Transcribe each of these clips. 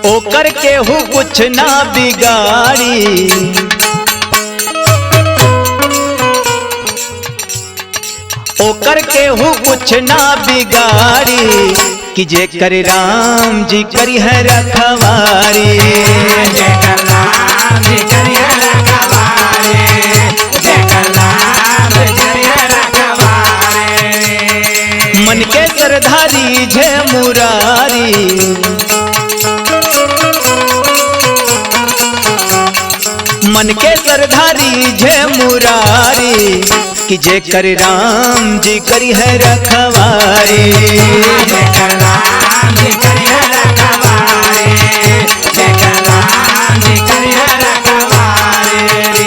ओकर केहू कुछ ना बिगाड़ी, ओकर केहू कुछ ना बिगाड़ी, कि जे कर राम जी करी है रखवारी। जेकर राम जी करी है रखवारी, जेकर राम जी करी है रखवारी। मन के सरधारी जे मुरारी, मन के सरधारी जे मुरारी, कि जे कर राम जी करी है रखवारी। जेकर राम जी करी है रखवारी, जेकर राम जी करी है रखवारी।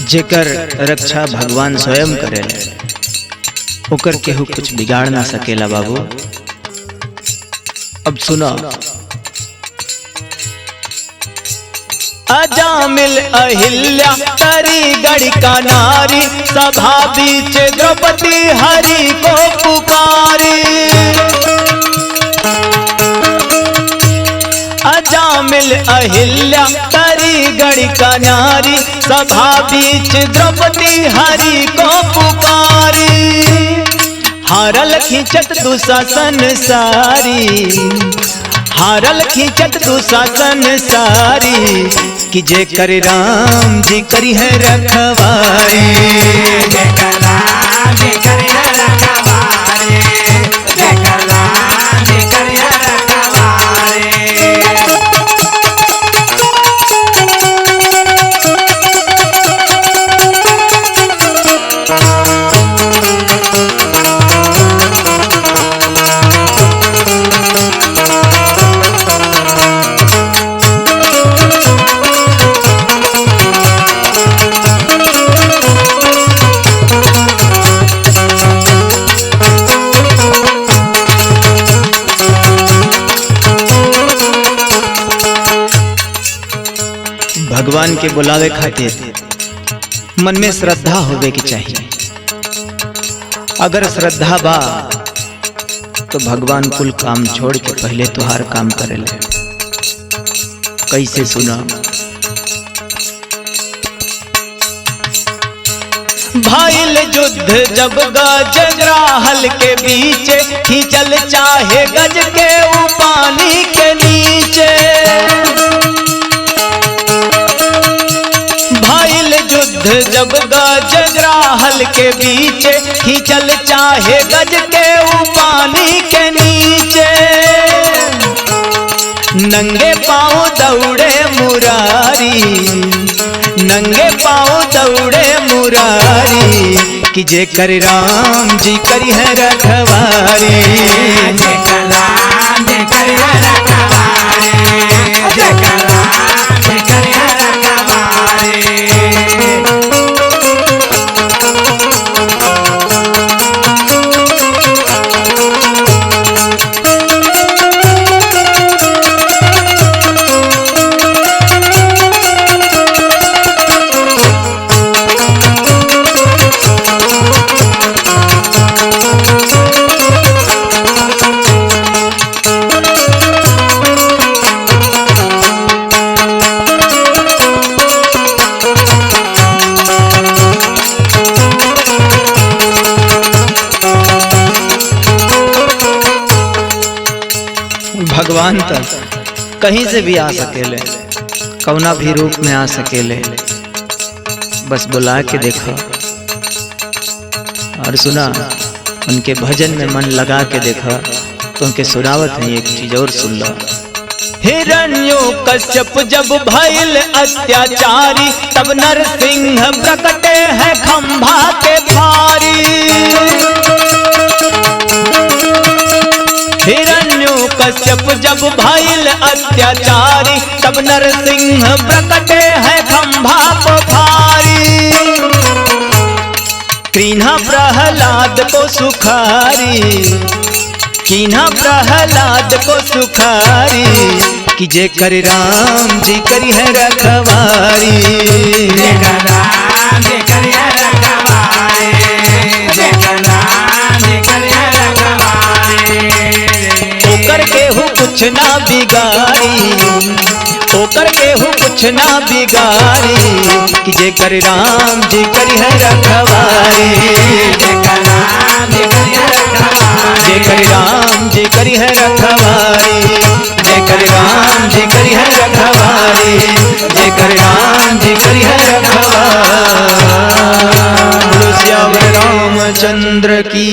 जेकर रक्षा भगवान स्वयं करेले, ओकर केहू कुछ बिगाड़ ना सकेला बाबू। अब सुनो, अजामिल अहिल्या तरी गढ़ का नारी, सभा बीच द्रौपदी हरि को पुकारी। अजामिल अहिल्या तरी गढ़ का नारी, सभा बीच द्रौपदी हरि को पुकारी। हारल खींचत दुशासन सारी, हारल खींचत दुशासन सारी, कि जे कर राम जी करी है रखवारी। जेकर राम जी करी है रखवारी, जेकर राम जी करी है रखवारी। भगवान के बुलावे खातिर मन में श्रद्धा होवे की चाहिए। अगर श्रद्धा बा तो भगवान कुल काम छोड़ के पहले तुहार काम करेले। कैसे सुना, भाईल युद्ध जब गजराहल के बीच, खींचल चाहे गज के ऊ पानी के नीचे। भाईल युद्ध जब गजराहल के बीच, खींचल चाहे गज के ऊ पानी के नीचे। नंगे पाँव दौड़े मुरारी, नंगे पाँव दौड़े मुरारी, कि जे कर राम जी करी है रखवारी। जेकर राम जी करी है रखवारी, जेकर राम जी करी है रखवारी। भगवान तक कहीं से भी आ सकेले, कौना भी रूप में आ सकेले, बस बुला के देखो और सुना, उनके भजन में मन लगा के देखा तो उनके सुनावत है एक चीज और सुन लो। हिरण्यो कश्यप जब भइल अत्याचारी, तब नरसिंह प्रकटे है खंभा के भारी। हिरण्यो कश्यप जब भइल अत्याचारी, तब नरसिंह प्रकटे है खंभा को भारी। कीन्हा प्रहलाद को सुखारी, कीन्हा प्रहलाद को सुखारी, कि जे कर राम जी करी है रखवारी। जेकर राम जी करी है रखवारी, जेकर राम जी करी है रखवारी। ओकर केहू कुछ ना बिगाड़ी, ओकर केहू कुछ ना बिगाड़ी, कि जे कर राम जी करी है रखवारी। जेकर राम जी करी है रखवारी, जेकर राम जी करी है रखवारी, जेकर राम जी करी है रखवारी, जेकर राम जी करी है रखवारी। बोलो श्याम रामचंद्र की